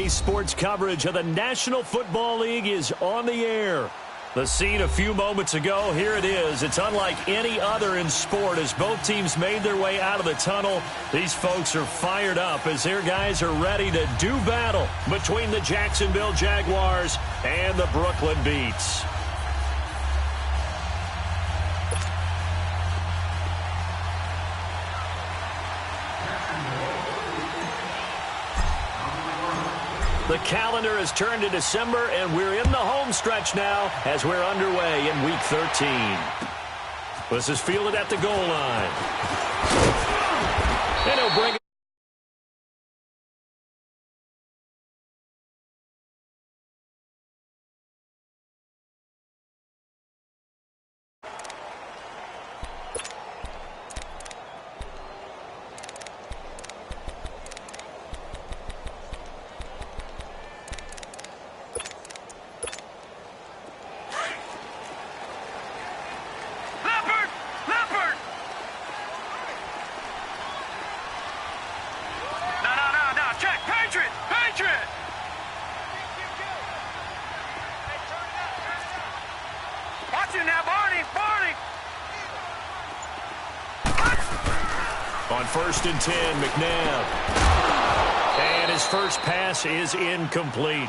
Today's sports coverage of the National Football League is on the air. The scene a few moments ago, here it is. It's unlike any other in sport as both teams made their way out of the tunnel. These folks are fired up as their guys are ready to do battle between the Jacksonville Jaguars and the Brooklyn Beats. The calendar has turned to December, and we're in the home stretch now as we're underway in Week 13. This is fielded at the goal line. And he'll bring it. On 1st and 10, McNabb. And his first pass is incomplete.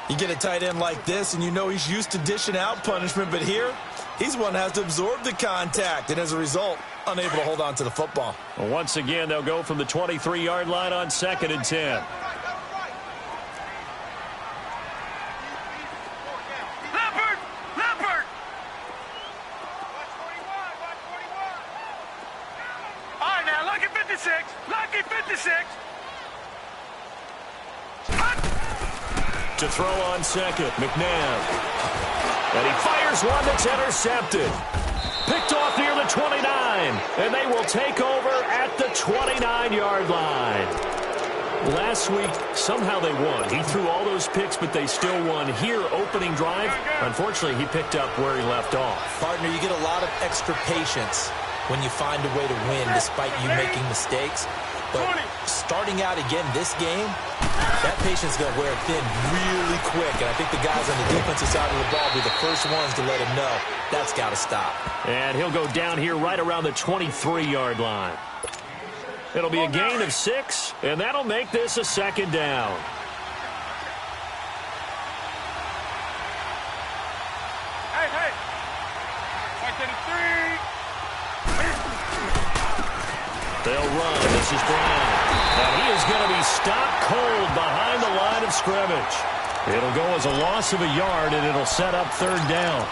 You get a tight end like this, and you know he's used to dishing out punishment, but here, he's one that has to absorb the contact, and as a result, unable to hold on to the football. Well, once again, they'll go from the 23-yard line on 2nd and 10. To throw on 2nd, McNabb. And he fires one that's intercepted. Picked off near the 29. And they will take over at the 29-yard line. Last week, somehow they won. He threw all those picks, but they still won. Here, opening drive, unfortunately, he picked up where he left off. Partner, you get a lot of extra patience when you find a way to win despite you making mistakes. But starting out again this game, that patience is going to wear thin really quick. And I think the guys on the defensive side of the ball will be the first ones to let him know that's got to stop. And he'll go down here right around the 23-yard line. It'll be a gain of 6, and that'll make this a 2nd down. Hey. 33. They'll run. This is Brown. And he is going to be stopped cold behind the line of scrimmage. It'll go as a loss of a yard, and it'll set up 3rd down.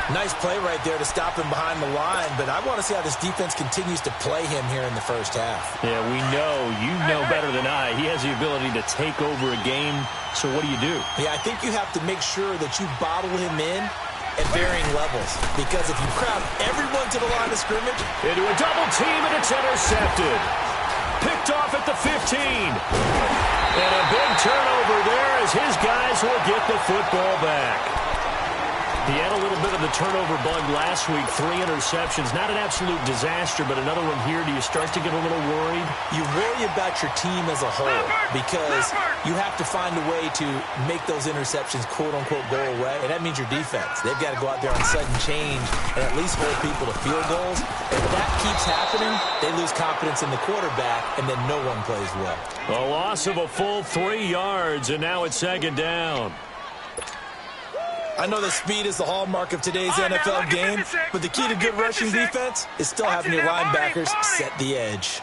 Nice play right there to stop him behind the line, but I want to see how this defense continues to play him here in the first half. Yeah, we know. You know better than I. He has the ability to take over a game, so what do you do? Yeah, I think you have to make sure that you bottle him in at varying levels, because if you crowd everyone to the line of scrimmage. Into a double team, and it's intercepted. Picked off at the 15. And a big turnover there as his guys will get the football back. He had a little bit of the turnover bug last week, 3 interceptions. Not an absolute disaster, but another one here. Do you start to get a little worried? You worry about your team as a whole because you have to find a way to make those interceptions, quote-unquote, go away, and that means your defense. They've got to go out there on sudden change and at least hold people to field goals. If that keeps happening, they lose confidence in the quarterback, and then no one plays well. A loss of a full 3 yards, and now it's 2nd down. I know that speed is the hallmark of today's NFL game, but the key to good rushing defense is still having your linebackers set the edge.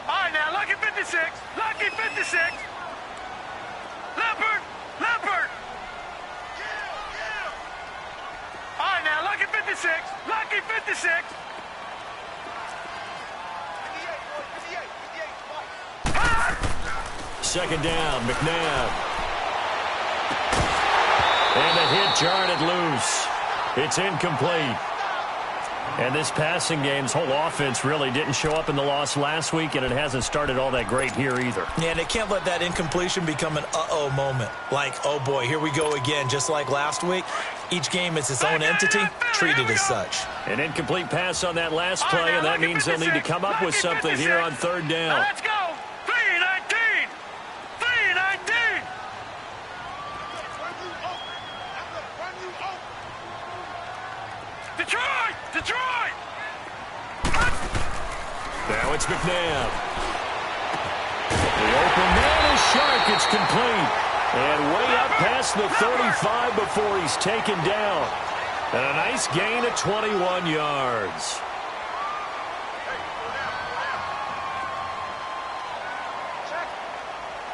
All right, now, lucky 56. Lucky 56. Leopard. All right, now, lucky 56. Lucky 56. 2nd down, McNabb. And the hit jarred it loose. It's incomplete. And this passing game's whole offense really didn't show up in the loss last week, and it hasn't started all that great here either. Yeah, they can't let that incompletion become an uh-oh moment. Like, oh boy, here we go again, just like last week. Each game is its own entity, treated as such. An incomplete pass on that last play, and that means they'll need to come up with something here on 3rd down. Let's go. Detroit! Detroit! Now it's McNabb. The open man is sharp. It's complete. And way up past the 35 before he's taken down. And a nice gain of 21 yards.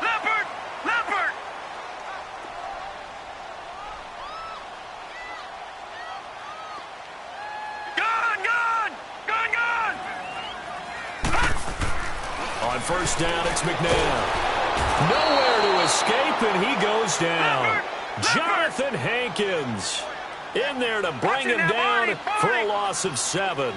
Leopard! Leopard! Gun! Gun! Gun! Gun! On first down, it's McNabb. Nowhere to escape, and he goes down. Jonathan Hankins in there to bring him down for a loss of 7.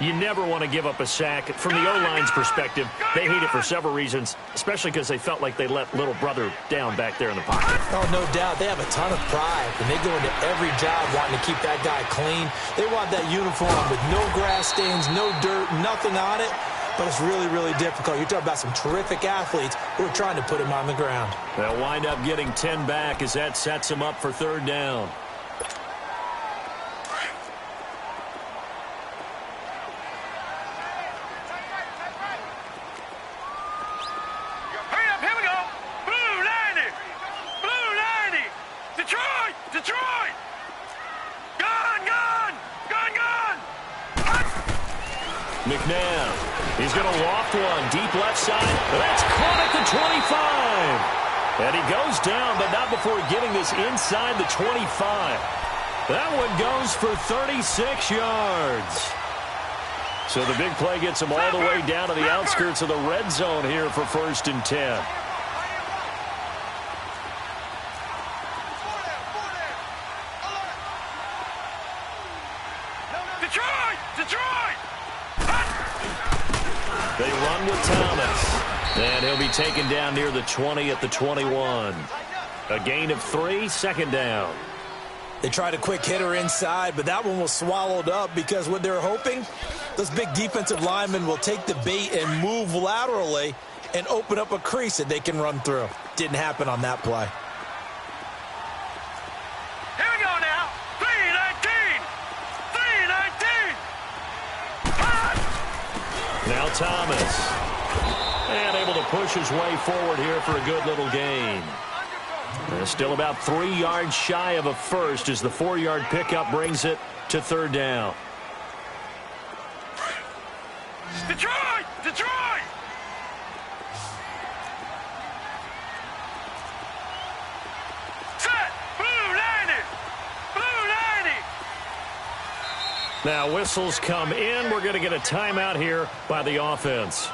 You never want to give up a sack. From the O-line's perspective, they hate it for several reasons, especially because they felt like they let little brother down back there in the pocket. Oh, no doubt. They have a ton of pride, and they go into every job wanting to keep that guy clean. They want that uniform with no grass stains, no dirt, nothing on it. But it's really, really difficult. You're talking about some terrific athletes who are trying to put him on the ground. They'll wind up getting 10 back as that sets him up for third down. Hurry up, here we go! Blue 90! Blue 90! Detroit! Detroit! Gun! Gun! Gun! Gun! McNabb. He's going to loft one deep left side. That's caught at the 25. And he goes down, but not before getting this inside the 25. That one goes for 36 yards. So the big play gets him all the way down to the outskirts of the red zone here for 1st and 10. Detroit! Detroit! They run with Thomas. And he'll be taken down near the 20 at the 21. A gain of 3, second down. They tried a quick hitter inside, but that one was swallowed up because what they're hoping, those big defensive linemen will take the bait and move laterally and open up a crease that they can run through. Didn't happen on that play. Here we go now! 319! 319! Now Thomas. And able to push his way forward here for a good little gain. Still about 3 yards shy of a first as the 4-yard pickup brings it to third down. Detroit! Detroit! Set! Blue 90! Blue 90! Now whistles come in. We're going to get a timeout here by the offense.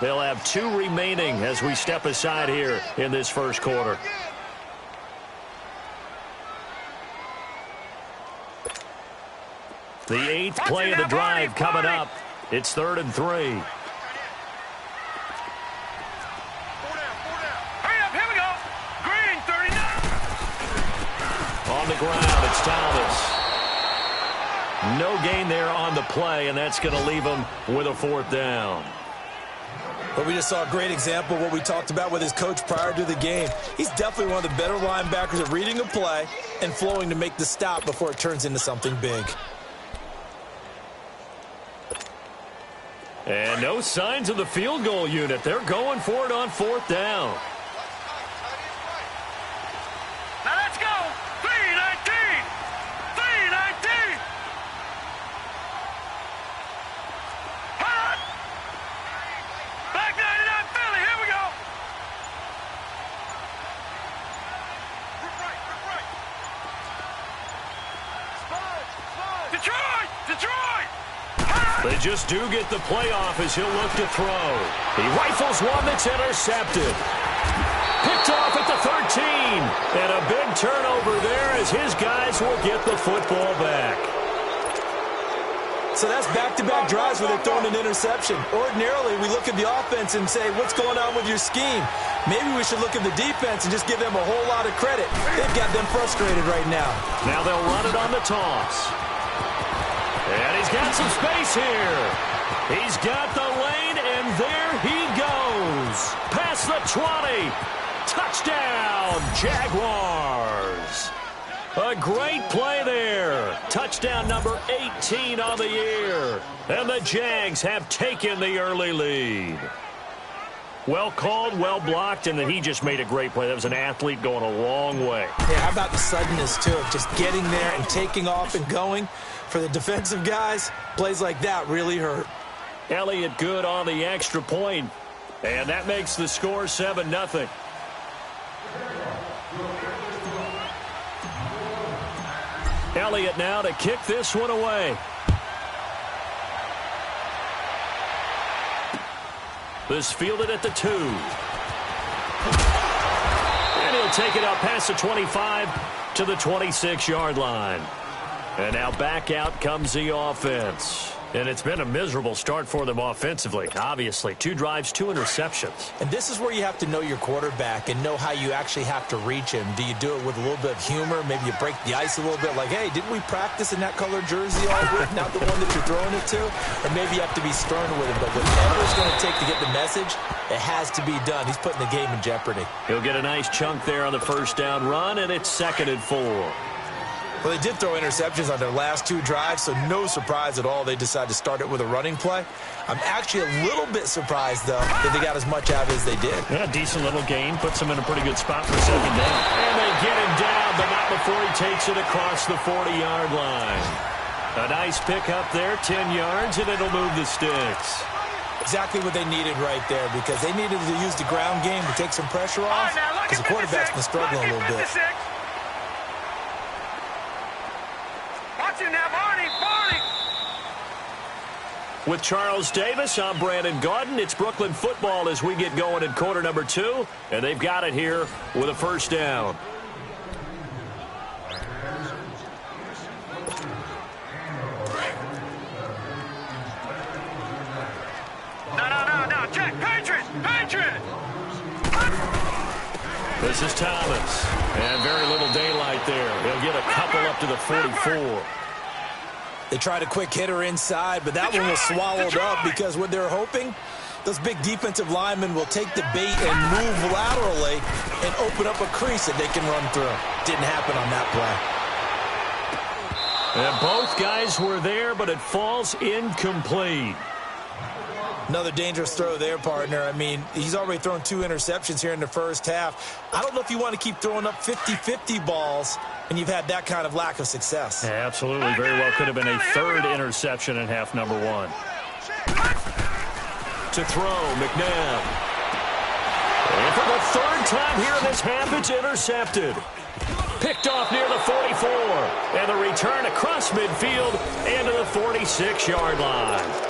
They'll have 2 remaining as we step aside here in this first quarter. The 8th play of the drive coming up. It's 3rd and 3. Hurry up, here we go! Green 39! On the ground, it's Thomas. No gain there on the play, and that's going to leave him with a 4th down. But we just saw a great example of what we talked about with his coach prior to the game. He's definitely one of the better linebackers at reading a play and flowing to make the stop before it turns into something big. And no signs of the field goal unit. They're going for it on 4th down. Now let's go! 319! 319! Hot! Black 99 Philly, here we go! Detroit! Detroit! They just do get the playoff as he'll look to throw. He rifles one that's intercepted. Picked off at the 13. And a big turnover there as his guys will get the football back. So that's back-to-back drives where they're throwing an interception. Ordinarily, we look at the offense and say, what's going on with your scheme? Maybe we should look at the defense and just give them a whole lot of credit. They've got them frustrated right now. Now they'll run it on the toss. And he's got some space here. He's got the lane, and there he goes. Past the 20. Touchdown, Jaguars. A great play there. Touchdown number 18 on the year. And the Jags have taken the early lead. Well called, well blocked, and then he just made a great play. That was an athlete going a long way. Yeah, how about the suddenness, too, of just getting there and taking off and going? For the defensive guys, plays like that really hurt. Elliott good on the extra point, and that makes the score 7-0. Elliott now to kick this one away. This fielded at the 2. And he'll take it up past the 25 to the 26-yard line. And now back out comes the offense. And it's been a miserable start for them offensively, obviously. 2 drives, 2 interceptions. And this is where you have to know your quarterback and know how you actually have to reach him. Do you do it with a little bit of humor? Maybe you break the ice a little bit, like, hey, didn't we practice in that colored jersey all week, not the one that you're throwing it to? Or maybe you have to be stern with him. But whatever it's going to take to get the message, it has to be done. He's putting the game in jeopardy. He'll get a nice chunk there on the first down run, and it's 2nd and 4. Well, they did throw interceptions on their last 2 drives, so no surprise at all they decided to start it with a running play. I'm actually a little bit surprised, though, that they got as much out of it as they did. Yeah, decent little gain. Puts them in a pretty good spot for 2nd down. And they get him down, but not before he takes it across the 40-yard line. A nice pick up there, 10 yards, and it'll move the sticks. Exactly what they needed right there, because they needed to use the ground game to take some pressure off, because the quarterback's been struggling a little bit. Now, Barney. With Charles Davis, I'm Brandon Gaudin. It's Brooklyn football as we get going in quarter number 2, and they've got it here with a first down. No, check, Patriot. This is Thomas, and very little daylight there. He'll get a couple up to the 44. They tried a quick hitter inside, but that one was swallowed up because what they're hoping, those big defensive linemen will take the bait and move laterally and open up a crease that they can run through. Didn't happen on that play. And both guys were there, but it falls incomplete. Another dangerous throw there, partner. I mean, he's already thrown 2 interceptions here in the first half. I don't know if you want to keep throwing up 50-50 balls and you've had that kind of lack of success. Yeah, absolutely. Very well could have been a 3rd interception in half number 1. To throw, McNabb. And for the 3rd time here in this half, it's intercepted. Picked off near the 44. And the return across midfield and to the 46-yard line.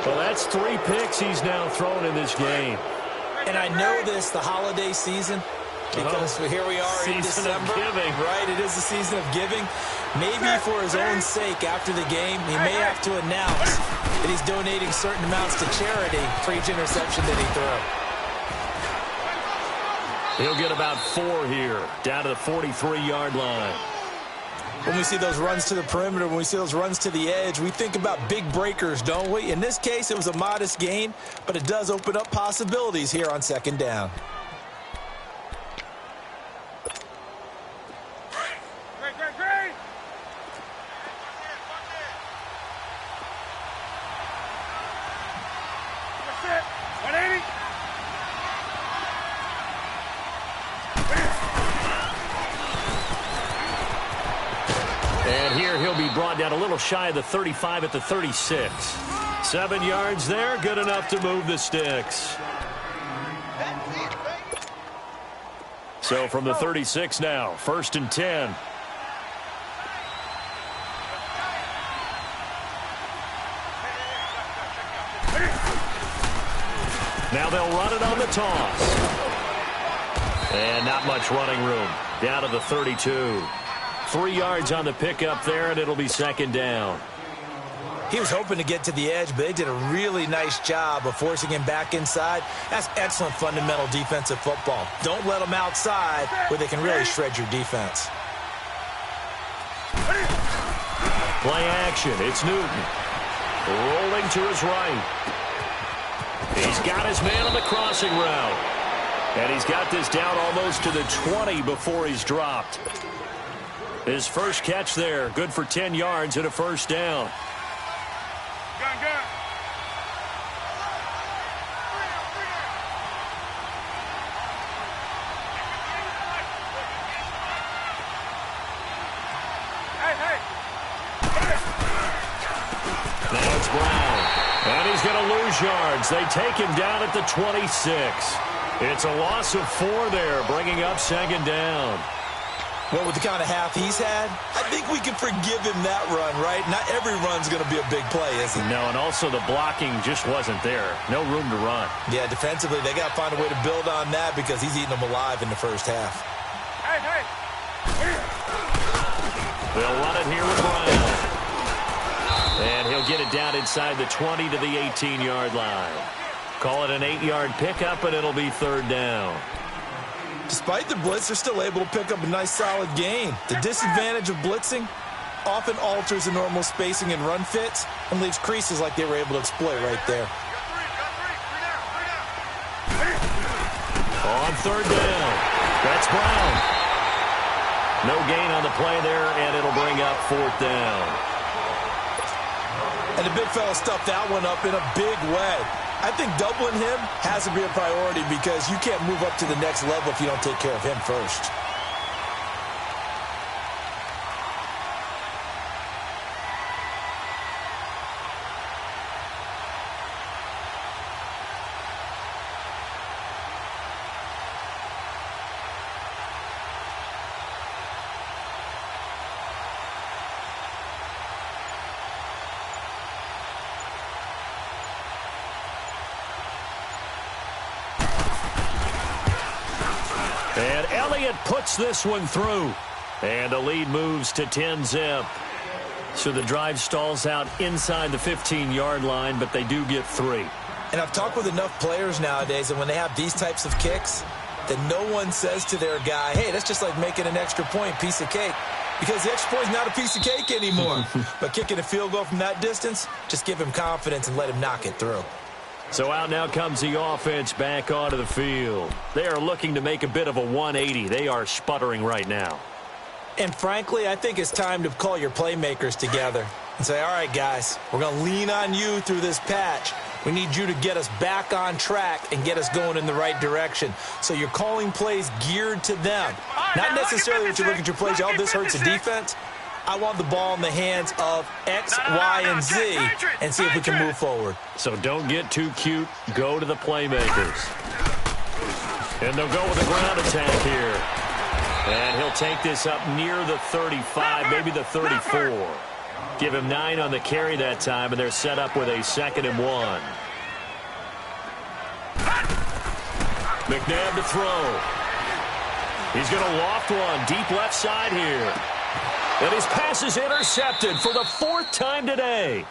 Well, that's 3 picks he's now thrown in this game. And I know this, the holiday season, because here we are in December. Right, it is the season of giving. Maybe for his own sake, after the game, he may have to announce that he's donating certain amounts to charity for each interception that he threw. He'll get about 4 here, down to the 43-yard line. When we see those runs to the perimeter, when we see those runs to the edge, we think about big breakers, don't we? In this case, it was a modest gain, but it does open up possibilities here on 2nd down. Great. That's it. 180. And here he'll be brought down a little shy of the 35 at the 36. 7 yards there, good enough to move the sticks. So from the 36 now, 1st and 10. Now they'll run it on the toss. And not much running room. Down to the 32. 3 yards on the pickup there, and it'll be 2nd down. He was hoping to get to the edge, but they did a really nice job of forcing him back inside. That's excellent fundamental defensive football. Don't let them outside where they can really shred your defense. Play action. It's Newton. Rolling to his right. He's got his man on the crossing route. And he's got this down almost to the 20 before he's dropped. His first catch there, good for 10 yards and a first down. Gun, gun. Now it's Brown. And he's going to lose yards. They take him down at the 26. It's a loss of 4 there, bringing up second down. Well, with the kind of half he's had, I think we can forgive him that run, right? Not every run's going to be a big play, is it? No, and also the blocking just wasn't there. No room to run. Yeah, defensively, they got to find a way to build on that because he's eating them alive in the first half. Hey, hey. They'll run it here with Brown. And he'll get it down inside the 20 to the 18-yard line. Call it an 8-yard pickup, and it'll be third down. Despite the blitz, they're still able to pick up a nice, solid gain. The disadvantage of blitzing often alters the normal spacing and run fits and leaves creases like they were able to exploit right there. On third down, that's Brown. No gain on the play there, and it'll bring up fourth down. And the big fella stuffed that one up in a big way. I think doubling him has to be a priority because you can't move up to the next level if you don't take care of him first. And Elliott puts this one through. And the lead moves to 10-zip. So the drive stalls out inside the 15-yard line, but they do get 3. And I've talked with enough players nowadays, and when they have these types of kicks, that no one says to their guy, hey, that's just like making an extra point, piece of cake. Because the extra point is not a piece of cake anymore. But kicking a field goal from that distance, just give him confidence and let him knock it through. So out now comes the offense back onto the field. They are looking to make a bit of a 180. They are sputtering right now. And frankly, I think it's time to call your playmakers together and say, all right, guys, we're going to lean on you through this patch. We need you to get us back on track and get us going in the right direction. So you're calling plays geared to them. Not necessarily that you look at your plays, oh, this hurts the defense. I want the ball in the hands of X, Y, and Z and see if we can move forward. So don't get too cute. Go to the playmakers. And they'll go with a ground attack here. And he'll take this up near the 35, maybe the 34. Give him 9 on the carry that time, and they're set up with a 2nd and 1. McNabb to throw. He's going to loft one deep left side here. And his pass is intercepted for the 4th time today.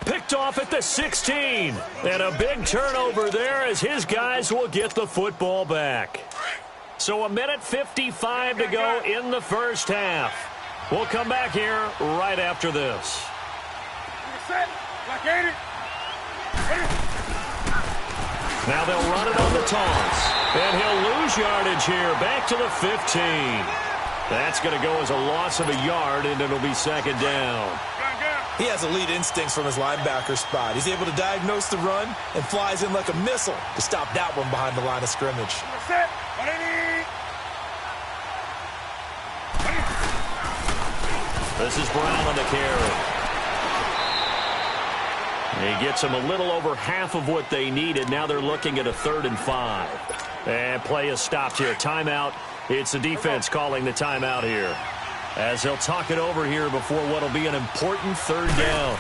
Picked off at the 16. And a big turnover there as his guys will get the football back. So 1:55 to go in the first half. We'll come back here right after this. Now they'll run it on the toss. And he'll lose yardage here back to the 15. That's going to go as a loss of a yard, and it'll be 2nd down. He has elite instincts from his linebacker spot. He's able to diagnose the run and flies in like a missile to stop that one behind the line of scrimmage. This is Brown on the carry. He gets them a little over half of what they needed. Now they're looking at a 3rd and 5. And play is stopped here. Timeout. It's the defense calling the timeout here. As they'll talk it over here before what will be an important 3rd down.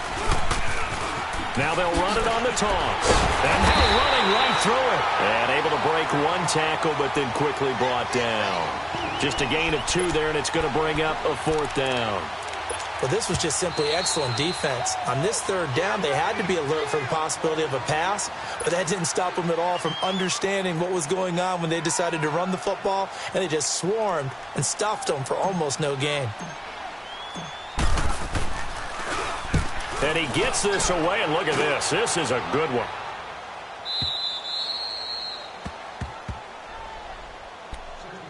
Now they'll run it on the toss. And now running right through it. And able to break 1 tackle, but then quickly brought down. Just a gain of 2 there, and it's going to bring up a 4th down. Well, this was just simply excellent defense. On this 3rd down, they had to be alert for the possibility of a pass, but that didn't stop them at all from understanding what was going on when they decided to run the football, and they just swarmed and stuffed them for almost no gain. And he gets this away, and look at this. This is a good one.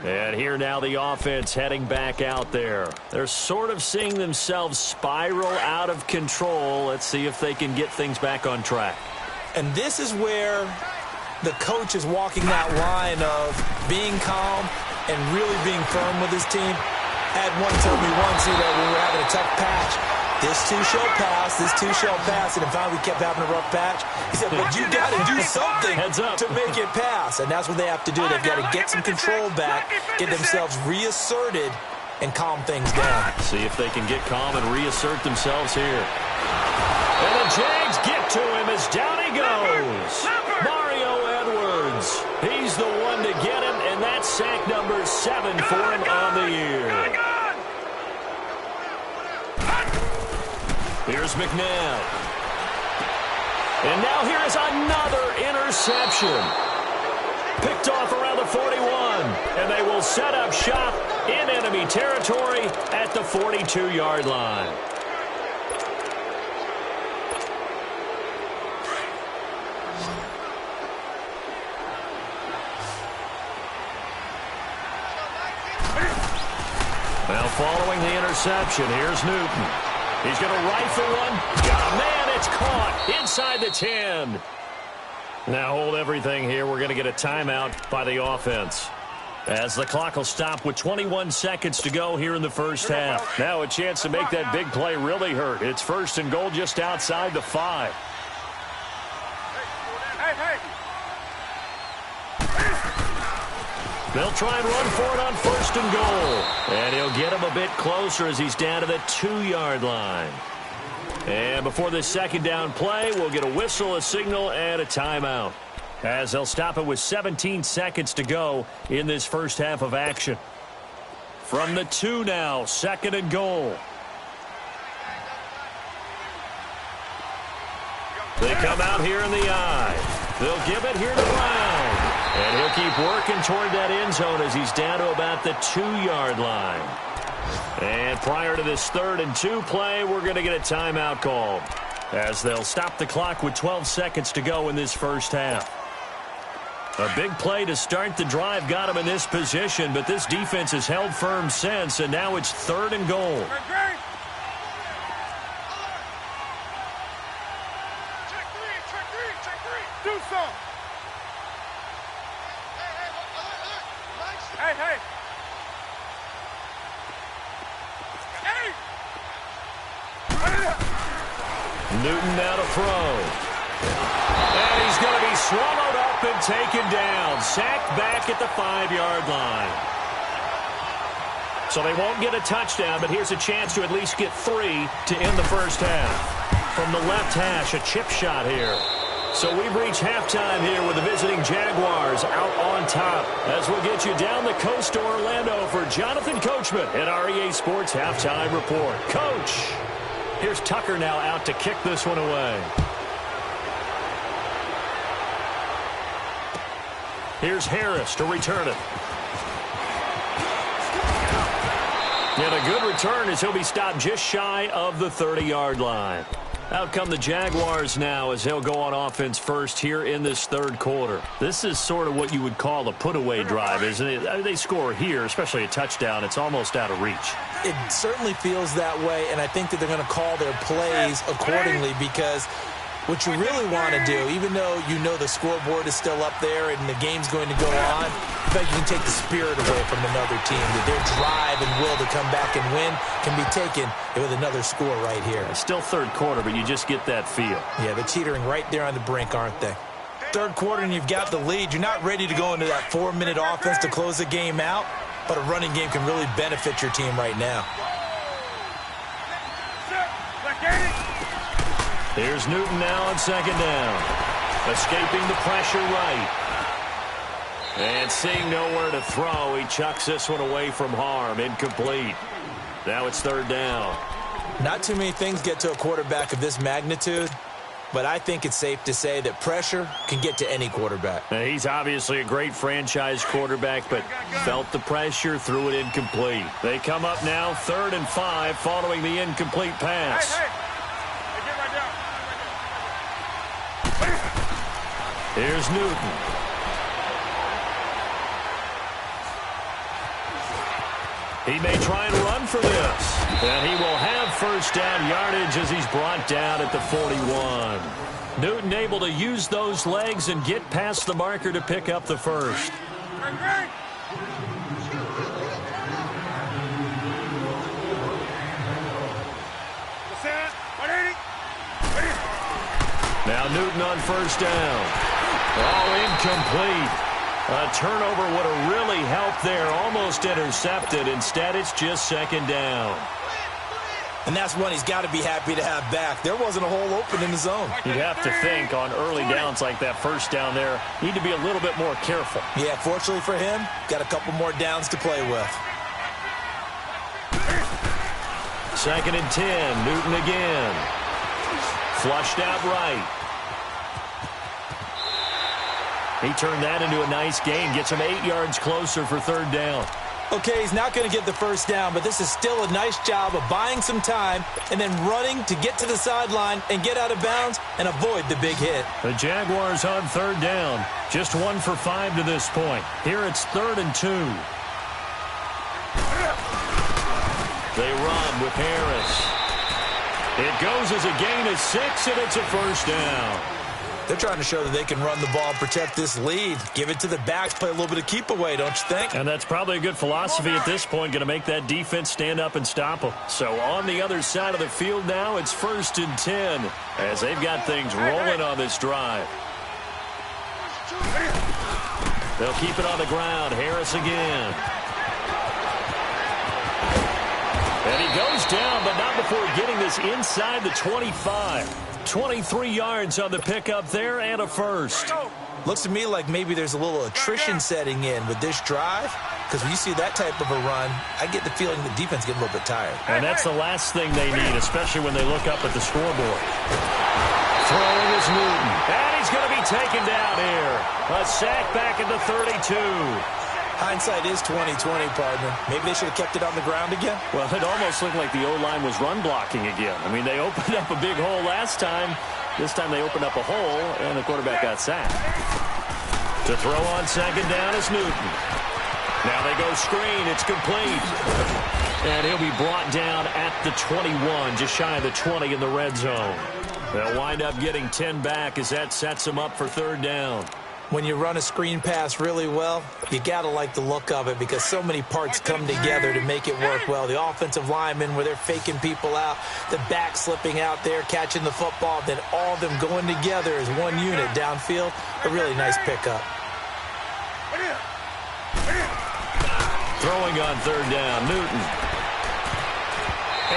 And here now the offense heading back out there. They're sort of seeing themselves spiral out of control. Let's see if they can get things back on track. And this is where the coach is walking that line of being calm and really being firm with his team. Had one tell me once, when we were having a tough patch, this too shall pass, this too shall pass, and then finally we kept having a rough patch. He said, but you got to do something to make it pass, and that's what they have to do. They've got to get some control back, get themselves reasserted, and calm things down. See if they can get calm and reassert themselves here. And the Jags get to him as down he goes. Mario Edwards, he's the one to get him, and that's sack number 7 for him on the year. Here's McNabb. And now here is another interception. Picked off around the 41. And they will set up shop in enemy territory at the 42-yard line. Now following the interception, here's Newton. He's going to rifle one. Got a man. It's caught inside the 10. Now hold everything here. We're going to get a timeout by the offense, as the clock will stop with 21 seconds to go here in the first half. Now a chance to make that big play really hurt. It's 1st and goal just outside the 5. They'll try and run for it on 1st and goal. And he'll get him a bit closer as he's down to the 2-yard line. And before this second down play, we'll get a whistle, a signal, and a timeout, as they'll stop it with 17 seconds to go in this first half of action. From the 2 now, 2nd and goal. They come out here in the I. They'll give it here to Brown. And he'll keep working toward that end zone as he's down to about the 2-yard line. And prior to this 3rd and 2 play, we're going to get a timeout called, as they'll stop the clock with 12 seconds to go in this first half. A big play to start the drive got him in this position, but this defense has held firm since, and now it's 3rd and goal. Do something. Hey. Newton now to throw. And he's going to be swallowed up and taken down. Sacked back at the 5-yard line. So they won't get a touchdown, but here's a chance to at least get 3 to end the first half. From the left hash, a chip shot here. So we've reached halftime here with the visiting Jaguars out on top, as we'll get you down the coast to Orlando for Jonathan Coachman at REA Sports Halftime Report. Coach, here's Tucker now out to kick this one away. Here's Harris to return it. And a good return as he'll be stopped just shy of the 30-yard line. Out come the Jaguars now as they'll go on offense first here in this 3rd quarter. This is sort of what you would call a put-away drive, isn't it? They score here, especially a touchdown. It's almost out of reach. It certainly feels that way, and I think that they're going to call their plays accordingly, because what you really want to do, even though you know the scoreboard is still up there and the game's going to go on, I think you can take the spirit away from another team, that their drive and will to come back and win can be taken with another score right here. It's still 3rd quarter, but you just get that feel. Yeah, they're teetering right there on the brink, aren't they? 3rd quarter and you've got the lead. You're not ready to go into that 4-minute offense to close the game out, but a running game can really benefit your team right now. Here's Newton now on 2nd down. Escaping the pressure right. And seeing nowhere to throw, he chucks this one away from harm. Incomplete. Now it's 3rd down. Not too many things get to a quarterback of this magnitude, but I think it's safe to say that pressure can get to any quarterback. Now, he's obviously a great franchise quarterback, but felt the pressure, threw it incomplete. They come up now 3rd and 5 following the incomplete pass. Hey, get right down. Here's Newton. He may try and run for this. And he will have first down yardage as he's brought down at the 41. Newton able to use those legs and get past the marker to pick up the first. Now Newton on first down. Oh, incomplete. A turnover would have really helped there. Almost intercepted. Instead, it's just second down. And that's one he's got to be happy to have back. There wasn't a hole open in the zone. You'd have to think on early downs like that first down there, need to be a little bit more careful. Yeah, fortunately for him, got a couple more downs to play with. Second and 10. Newton again. Flushed out right. He turned that into a nice gain. Gets him 8 yards closer for third down. Okay, he's not going to get the first down, but this is still a nice job of buying some time and then running to get to the sideline and get out of bounds and avoid the big hit. The Jaguars on third down. Just 1 for 5 to this point. Here it's 3rd and 2. They run with Harris. It goes as a gain of 6, and it's a first down. They're trying to show that they can run the ball and protect this lead. Give it to the backs, play a little bit of keep away, don't you think? And that's probably a good philosophy at this point, going to make that defense stand up and stop them. So on the other side of the field now, it's 1st and 10 as they've got things rolling on this drive. They'll keep it on the ground. Harris again. And he goes down, but not before getting this inside the 25. 23 yards on the pickup there and a first. Looks to me like maybe there's a little attrition setting in with this drive, because when you see that type of a run, I get the feeling the defense is getting a little bit tired. And that's the last thing they need, especially when they look up at the scoreboard. Throwing is Newton. And he's going to be taken down here. A sack back at the 32. Hindsight is 20/20, partner. Maybe they should have kept it on the ground again. Well, it almost looked like the O-line was run blocking again. I mean, they opened up a big hole last time. This time they opened up a hole, and the quarterback got sacked. To throw on second down is Newton. Now they go screen. It's complete. And he'll be brought down at the 21, just shy of the 20 in the red zone. They'll wind up getting 10 back as that sets them up for third down. When you run a screen pass really well, you got to like the look of it because so many parts come together to make it work well. The offensive linemen where they're faking people out, the back slipping out there, catching the football, then all of them going together as one unit downfield. A really nice pickup. Throwing on third down, Newton.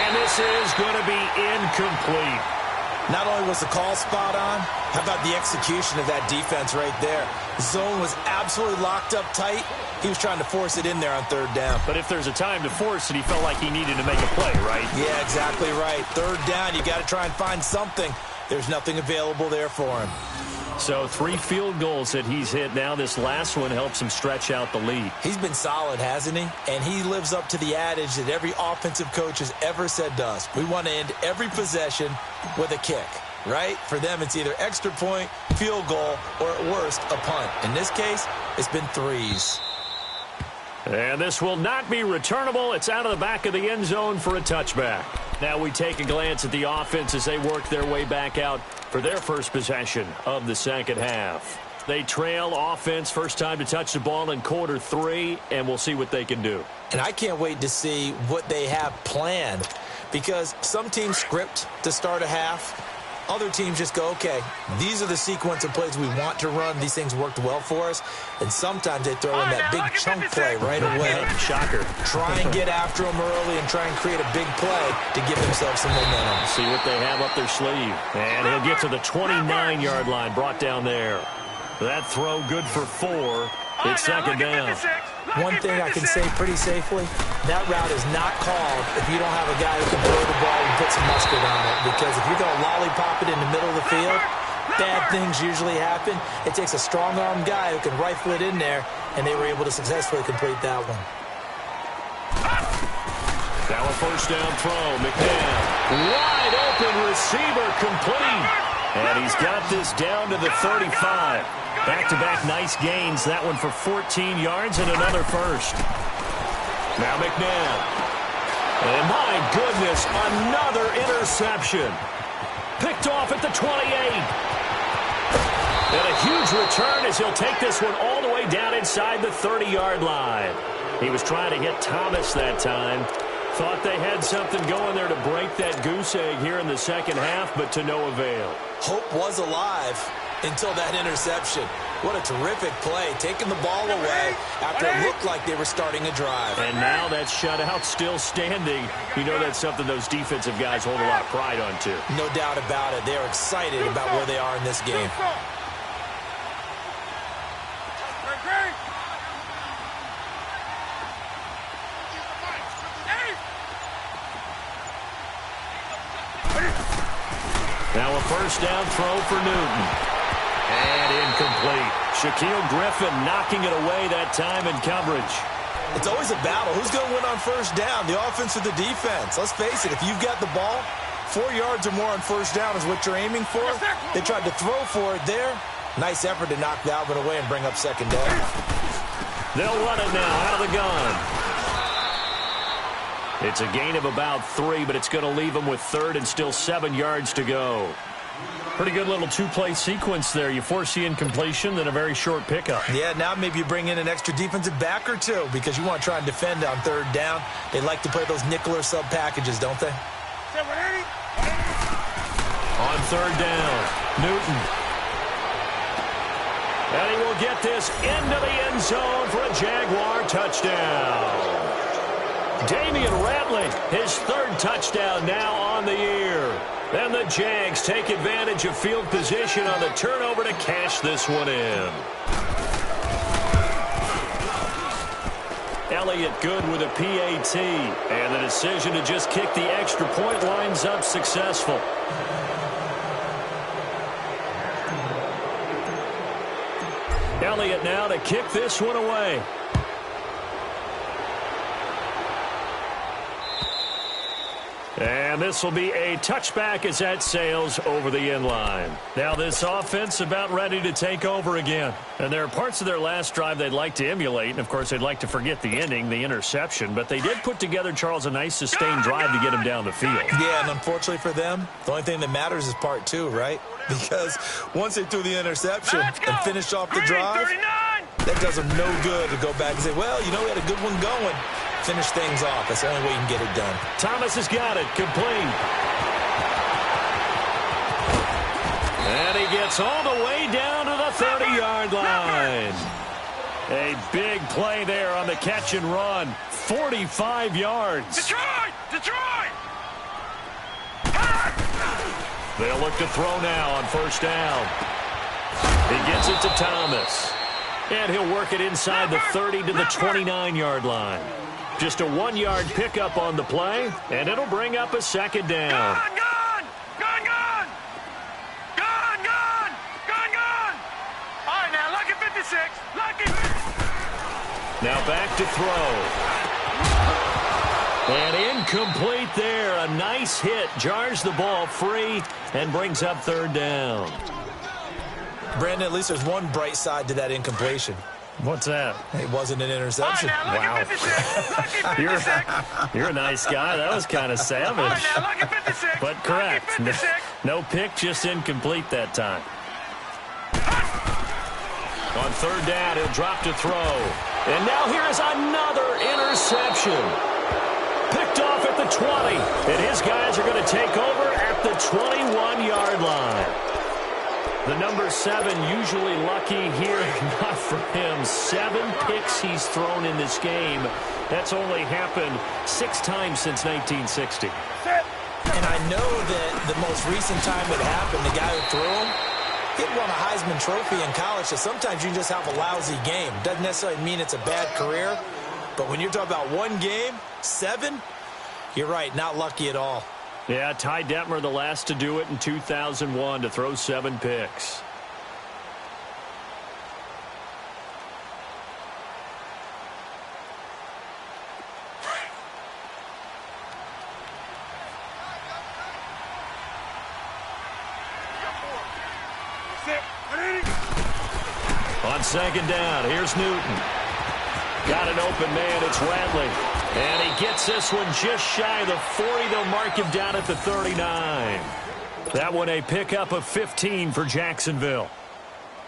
And this is going to be incomplete. Not only was the call spot on, how about the execution of that defense right there? The zone was absolutely locked up tight. He was trying to force it in there on third down. But if there's a time to force it, he felt like he needed to make a play, right? Yeah, exactly right. Third down, you got to try and find something. There's nothing available there for him. So 3 field goals that he's hit now. This last one helps him stretch out the lead. He's been solid, hasn't he? And he lives up to the adage that every offensive coach has ever said to us. We want to end every possession with a kick, right? For them, it's either extra point, field goal, or at worst, a punt. In this case, it's been 3s. And this will not be returnable. It's out of the back of the end zone for a touchback. Now we take a glance at the offense as they work their way back out for their first possession of the second half. They trail offense, first time to touch the ball in quarter 3, and we'll see what they can do. And I can't wait to see what they have planned because some teams script to start a half. Other teams just go, okay, these are the sequence of plays we want to run. These things worked well for us. And sometimes they throw in that big chunk play right away. Shocker. Try and get after them early and try and create a big play to give themselves some momentum. See what they have up their sleeve. And he'll get to the 29-yard line, brought down there. That throw good for 4. It's second down. One thing I can say pretty safely, that route is not called if you don't have a guy who can throw the ball and put some mustard on it. Because if you're going to lollipop it in the middle of the field, bad things usually happen. It takes a strong-armed guy who can rifle it in there, and they were able to successfully complete that one. Now a first down throw. McNabb, wide open receiver, complete. And he's got this down to the 35. Back-to-back nice gains. That one for 14 yards and another first. Now McNabb. And my goodness, another interception. Picked off at the 28. And a huge return as he'll take this one all the way down inside the 30-yard line. He was trying to hit Thomas that time. Thought they had something going there to break that goose egg here in the second half, but to no avail. Hope was alive until that interception. What a terrific play, taking the ball away after it looked like they were starting a drive. And now that shutout still standing. You know that's something those defensive guys hold a lot of pride on, too. No doubt about it. They are excited about where they are in this game. Now a first down throw for Newton. And incomplete. Shaquille Griffin knocking it away that time in coverage. It's always a battle. Who's going to win on first down, the offense or the defense? Let's face it, if you've got the ball, 4 yards or more on first down is what you're aiming for. They tried to throw for it there. Nice effort to knock that one away and bring up second down. They'll run it now out of the gun. It's a gain of about 3, but it's going to leave them with third and still 7 yards to go. Pretty good little two-play sequence there. You force the incompletion, then a very short pickup. Yeah, now maybe you bring in an extra defensive back or two because you want to try and defend on third down. They like to play those nickel or sub packages, don't they? On third down, Newton. And he will get this into the end zone for a Jaguar touchdown. Damian Ratley, his third touchdown now on the year. And the Jags take advantage of field position on the turnover to cash this one in. Elliott good with a PAT. And the decision to just kick the extra point lines up successful. Elliott now to kick this one away. And this will be a touchback as that sails over the end line. Now this offense about ready to take over again. And there are parts of their last drive they'd like to emulate. And, of course, they'd like to forget the ending, the interception. But they did put together, Charles, a nice sustained drive to get them down the field. Yeah, and unfortunately for them, the only thing that matters is part 2, right? Because once they threw the interception and finished off the drive, that does them no good to go back and say, well, you know, we had a good one going. Finish things off. That's the only way you can get it done. Thomas has got it. Complete. And he gets all the way down to the 30-yard line. A big play there on the catch and run. 45 yards. Detroit! Detroit! They'll look to throw now on first down. He gets it to Thomas. And he'll work it inside the 30 to the 29-yard line. Just a 1-yard pickup on the play, and it'll bring up a second down. Gone, gone! Gone, gone! Gone, gone! Gone, gone! All right, now, lucky 56. Lucky. Now back to throw. And incomplete there. A nice hit. Jars the ball free and brings up third down. Brandon, at least there's one bright side to that incompletion. What's that? It wasn't an interception. Right, Wow. You're a nice guy. That was kind of savage. Right, but correct. No pick, just incomplete that time. On third down, he'll drop to throw. And now here is another interception. Picked off at the 20. And his guys are going to take over at the 21-yard line. The number 7 usually lucky here, not for him. 7 picks he's thrown in this game. That's only happened 6 times since 1960. And I know that the most recent time it happened, the guy who threw him, he won a Heisman Trophy in college, so sometimes you just have a lousy game. Doesn't necessarily mean it's a bad career, but when you're talking about one game, 7, you're right, not lucky at all. Yeah, Ty Detmer, the last to do it in 2001, to throw 7 picks. On second down, here's Newton. Got an open man. It's Radley. And he gets this one just shy of the 40. They'll mark him down at the 39. That one a pickup of 15 for Jacksonville.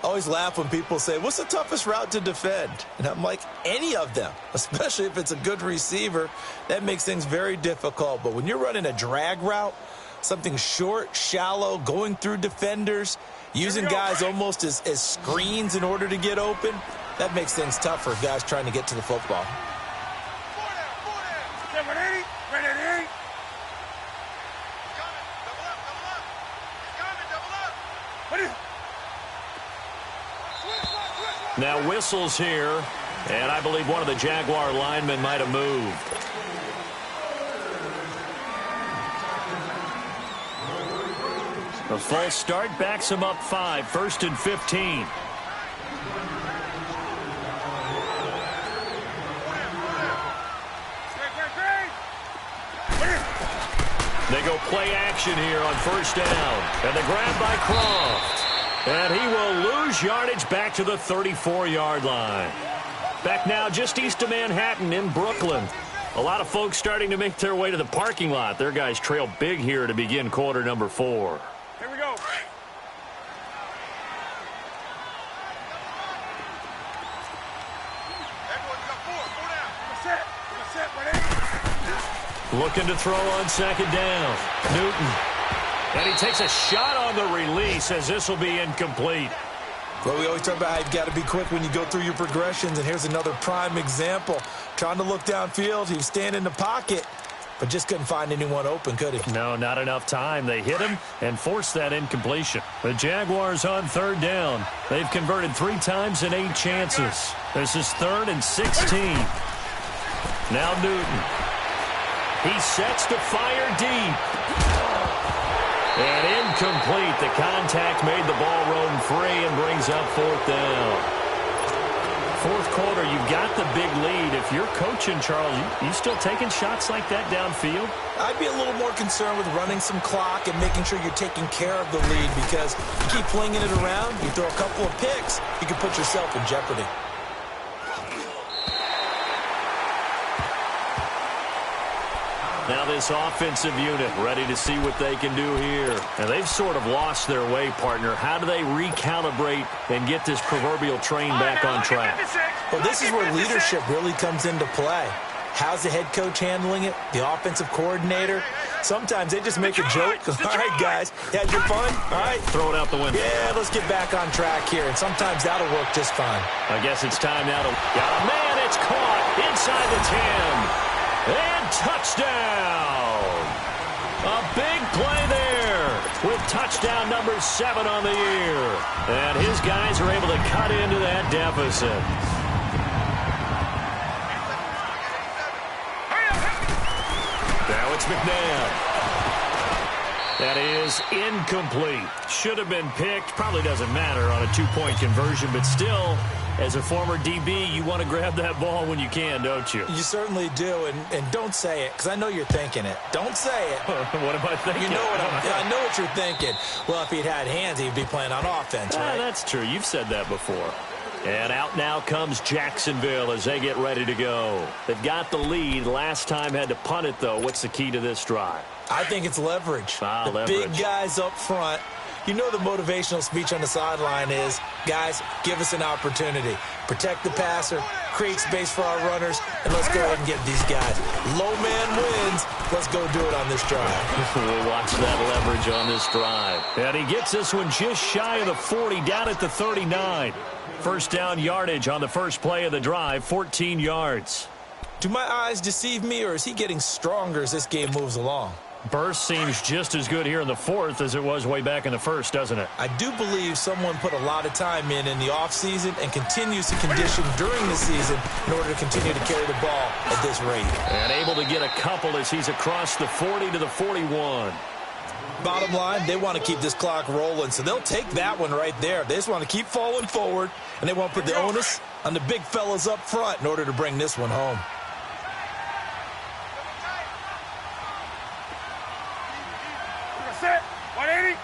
I always laugh when people say, what's the toughest route to defend? And I'm like, any of them, especially if it's a good receiver. That makes things very difficult. But when you're running a drag route, something short, shallow, going through defenders, using guys almost as screens in order to get open, that makes things tough for guys trying to get to the football. Now whistles here, and I believe one of the Jaguar linemen might have moved. A false start backs him up 5, 1st and 15. They go play action here on 1st down, and the grab by Croft. And he will lose yardage back to the 34-yard line. Back now just east of Manhattan in Brooklyn. A lot of folks starting to make their way to the parking lot. Their guys trail big here to begin quarter number 4. Here we go. Looking to throw on 2nd down. Newton. And he takes a shot on the release as this will be incomplete. Well, we always talk about how you've got to be quick when you go through your progressions, and here's another prime example. Trying to look downfield, he was standing in the pocket, but just couldn't find anyone open, could he? No, not enough time. They hit him and forced that incompletion. The Jaguars on 3rd down. They've converted 3 times in 8 chances. This is 3rd and 16. Now Newton. He sets to fire deep. And incomplete. The contact made the ball roam free and brings up 4th down. 4th quarter, you've got the big lead. If you're coaching, Charles, you still taking shots like that downfield? I'd be a little more concerned with running some clock and making sure you're taking care of the lead, because you keep flinging it around, you throw a couple of picks, you can put yourself in jeopardy. Now this offensive unit ready to see what they can do here. And they've sort of lost their way, partner. How do they recalibrate and get this proverbial train back on track? Well, this is where leadership really comes into play. How's the head coach handling it? The offensive coordinator? Sometimes they just make a joke. All right, guys, you had your fun? All right. Throw it out the window. Yeah, let's get back on track here. And sometimes that'll work just fine. I guess it's time now to... Got a man, it's caught inside the 10. And touchdown! A big play there with touchdown number 7 on the year. And his guys are able to cut into that deficit. Now it's McNabb. That is incomplete. Should have been picked. Probably doesn't matter on a 2-point conversion, but still, as a former DB, you want to grab that ball when you can, don't you? You certainly do, and don't say it, because I know you're thinking it. Don't say it. What am I thinking? You know what I know what you're thinking. Well, if he'd had hands, he'd be playing on offense, right? That's true. You've said that before. And out now comes Jacksonville as they get ready to go. They've got the lead. Last time had to punt it, though. What's the key to this drive? I think it's leverage. The big guys up front. You know the motivational speech on the sideline is, guys, give us an opportunity. Protect the passer, create space for our runners, and let's go ahead and get these guys. Low man wins. Let's go do it on this drive. We'll watch that leverage on this drive. And he gets this one just shy of the 40, down at the 39. First down yardage on the first play of the drive, 14 yards. Do my eyes deceive me, or is he getting stronger as this game moves along? Burst seems just as good here in the 4th as it was way back in the 1st, doesn't it? I do believe someone put a lot of time in the offseason and continues to condition during the season in order to continue to carry the ball at this rate. And able to get a couple as he's across the 40 to the 41. Bottom line, they want to keep this clock rolling, so they'll take that one right there. They just want to keep falling forward, and they want to put the onus on the big fellas up front in order to bring this one home. Set. 180.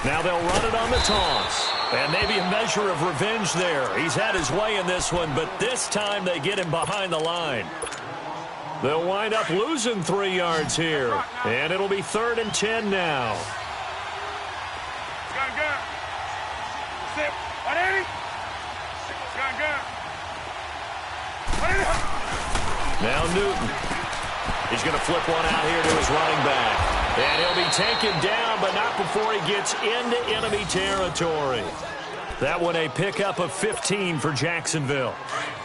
Now they'll run it on the toss. And maybe a measure of revenge there. He's had his way in this one, but this time they get him behind the line. They'll wind up losing 3 yards here. And it'll be 3rd and 10 now. Gun, gun. Sit. 180. Gun, gun. 180. Now Newton. He's going to flip one out here to his running back. And he'll be taken down, but not before he gets into enemy territory. That one a pickup of 15 for Jacksonville.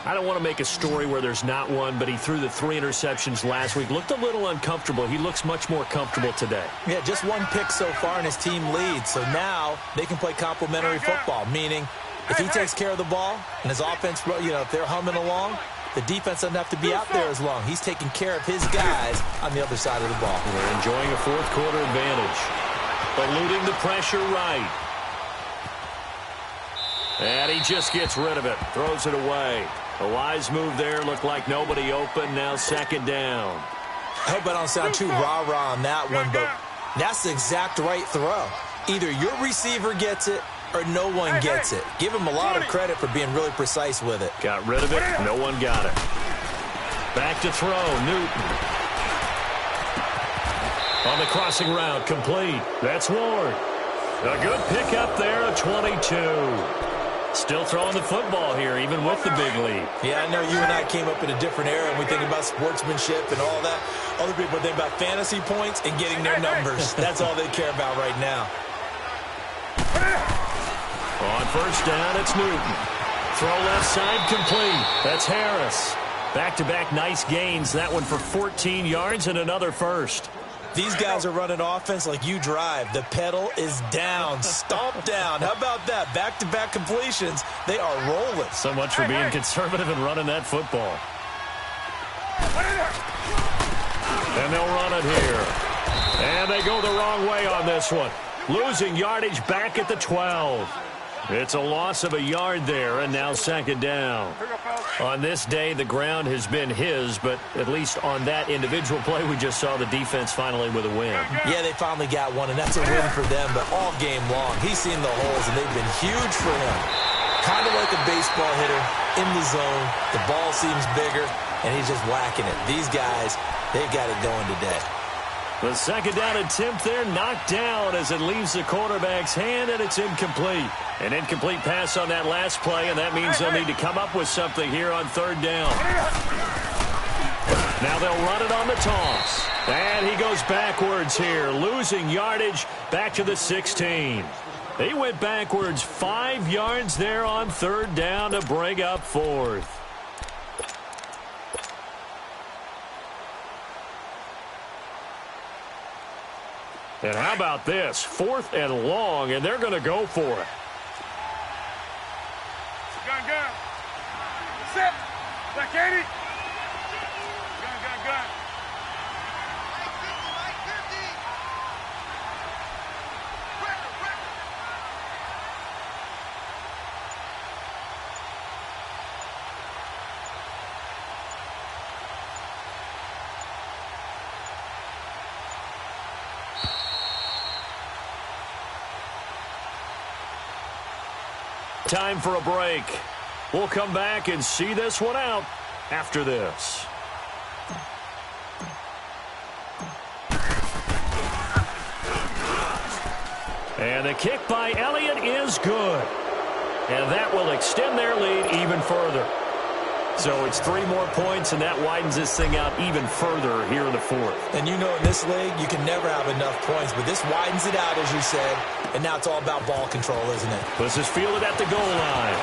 I don't want to make a story where there's not one, but he threw the 3 interceptions last week. Looked a little uncomfortable. He looks much more comfortable today. Yeah, just 1 pick so far and his team leads. So now they can play complementary football, meaning if he takes care of the ball and his offense, if they're humming along, the defense doesn't have to be out there as long. He's taking care of his guys on the other side of the ball. They're enjoying a 4th quarter advantage. Eluding the pressure right. And he just gets rid of it. Throws it away. A wise move there. Looked like nobody open. Now 2nd down. I hope I don't sound too rah-rah on that one, but that's the exact right throw. Either your receiver gets it or no one gets it. Give him a lot of credit for being really precise with it. Got rid of it. No one got it. Back to throw. Newton. On the crossing route. Complete. That's Ward. A good pickup there. A 22. Still throwing the football here, even with the big lead. Yeah, I know you and I came up in a different era, and we think about sportsmanship and all that. Other people think about fantasy points and getting their numbers. That's all they care about right now. On 1st down, it's Newton. Throw left side complete. That's Harris. Back-to-back nice gains. That one for 14 yards and another first. These guys are running offense like you drive. The pedal is down, stomp down. How about that? Back-to-back completions. They are rolling. So much for being conservative and running that football. And they'll run it here. And they go the wrong way on this one. Losing yardage back at the 12. It's a loss of a yard there, and now 2nd down. On this day, the ground has been his, but at least on that individual play, we just saw the defense finally with a win. Yeah, they finally got one, and that's a win for them, but all game long, he's seen the holes, and they've been huge for him. Kind of like a baseball hitter in the zone. The ball seems bigger, and he's just whacking it. These guys, they've got it going today. The 2nd down attempt there knocked down as it leaves the quarterback's hand, and it's incomplete. An incomplete pass on that last play, and that means they'll need to come up with something here on 3rd down. Now they'll run it on the toss. And he goes backwards here, losing yardage back to the 16. He went backwards 5 yards there on 3rd down to bring up 4th. And how about this? 4th and long, and they're going to go for it. Gun, gun. Sit. Back 80. Gun, gun, gun. Time for a break. We'll come back and see this one out after this. And the kick by Elliott is good. And that will extend their lead even further. So it's 3 more points, and that widens this thing out even further here in the 4th. And you know in this league, you can never have enough points, but this widens it out, as you said, and now it's all about ball control, isn't it? This is fielded at the goal line.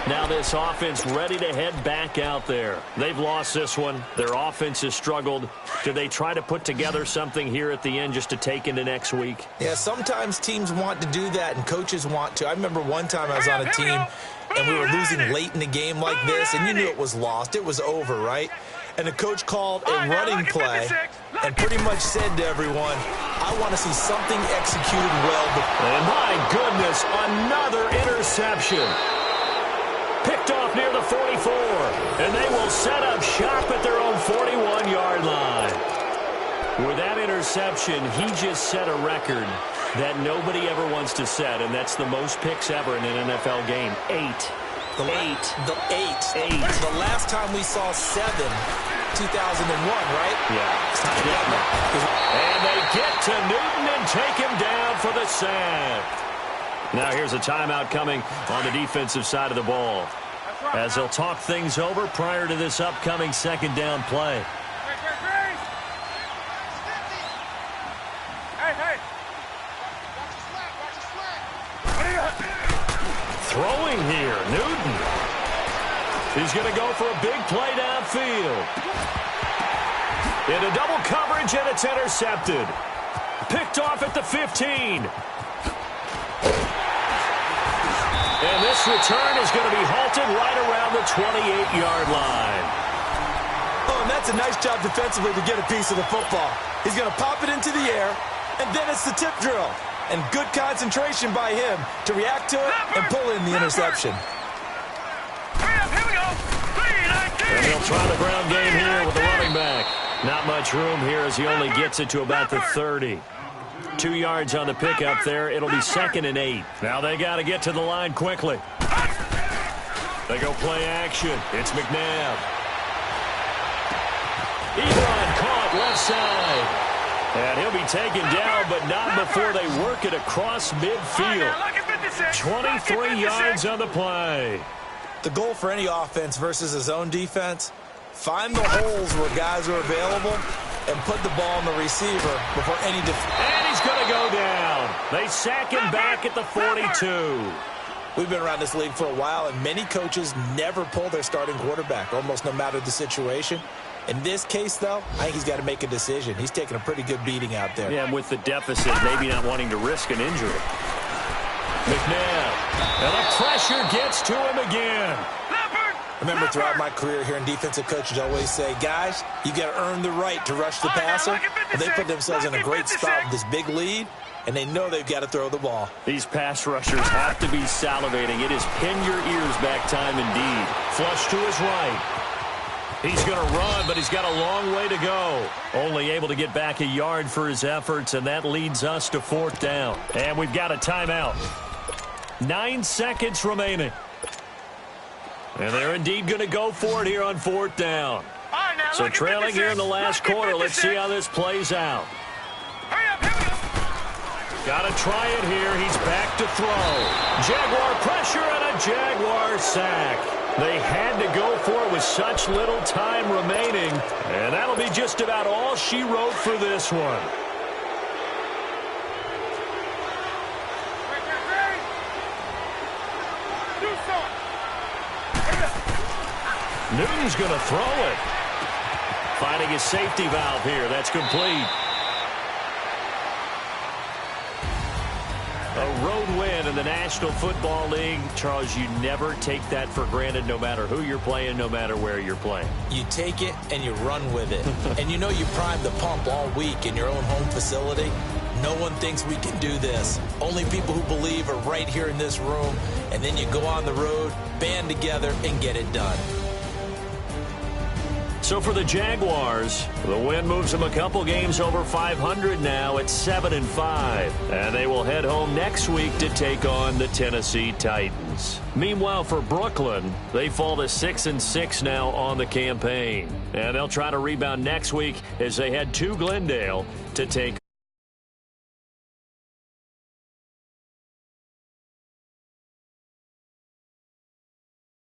Now this offense ready to head back out there. They've lost this one. Their offense has struggled. Do they try to put together something here at the end just to take into next week? Yeah, sometimes teams want to do that and coaches want to. I remember one time I was on a team and we were losing late in the game like this, and you knew it was lost. It was over, right? And the coach called a running play and pretty much said to everyone, I want to see something executed well. And my goodness, another interception. Picked off near the 44, and they will set up shop at their own 41 interception, he just set a record that nobody ever wants to set, and that's the most picks ever in an NFL game. 8. The last time we saw 7, 2001, right? Yeah. And they get to Newton and take him down for the sack. Now here's a timeout coming on the defensive side of the ball, as they'll talk things over prior to this upcoming second down play. Throwing here, Newton. He's going to go for a big play downfield. Into double coverage, and it's intercepted. Picked off at the 15. And this return is going to be halted right around the 28-yard line. Oh, and that's a nice job defensively to get a piece of the football. He's going to pop it into the air, and then it's the tip drill. And good concentration by him to react to it and pull in the interception. Here we go. And they'll try the ground game here with the running back. Not much room here as he only gets it to about the 30. 2 yards on the pickup there. It'll be 2nd and 8. Now they got to get to the line quickly. They go play action. It's McNabb. Ebron caught left side. And he'll be taken down, but not before they work it across midfield. 23 yards on the play. The goal for any offense versus a zone defense, find the holes where guys are available and put the ball on the receiver before any And he's going to go down. They sack him back at the 42. We've been around this league for a while, and many coaches never pull their starting quarterback, almost no matter the situation. In this case, though, I think he's got to make a decision. He's taking a pretty good beating out there. Yeah, and with the deficit, maybe not wanting to risk an injury. McNabb, and the pressure gets to him again. Remember, throughout my career here in defensive coaches, I always say, guys, you got to earn the right to rush the passer. And they put themselves in a great spot with this big lead, and they know they've got to throw the ball. These pass rushers have to be salivating. It is pin your ears back time indeed. Flush to his right. He's going to run, but he's got a long way to go. Only able to get back a yard for his efforts, and that leads us to 4th down. And we've got a timeout. 9 seconds remaining. And they're indeed going to go for it here on 4th down. So trailing here in the last quarter. Let's see how this plays out. Got to try it here. He's back to throw. Jaguar pressure and a Jaguar sack. They had to go for it with such little time remaining. And that'll be just about all she wrote for this one. Newton's going to throw it. Finding his safety valve here. That's complete. A road win in the National Football League. Charles, you never take that for granted, no matter who you're playing, no matter where you're playing. You take it and you run with it. And you know you primed the pump all week in your own home facility. No one thinks we can do this. Only people who believe are right here in this room. And then you go on the road, band together, and get it done. So for the Jaguars, the win moves them a couple games over 500 now at 7-5. And they will head home next week to take on the Tennessee Titans. Meanwhile, for Brooklyn, they fall to 6-6 now on the campaign. And they'll try to rebound next week as they head to Glendale to take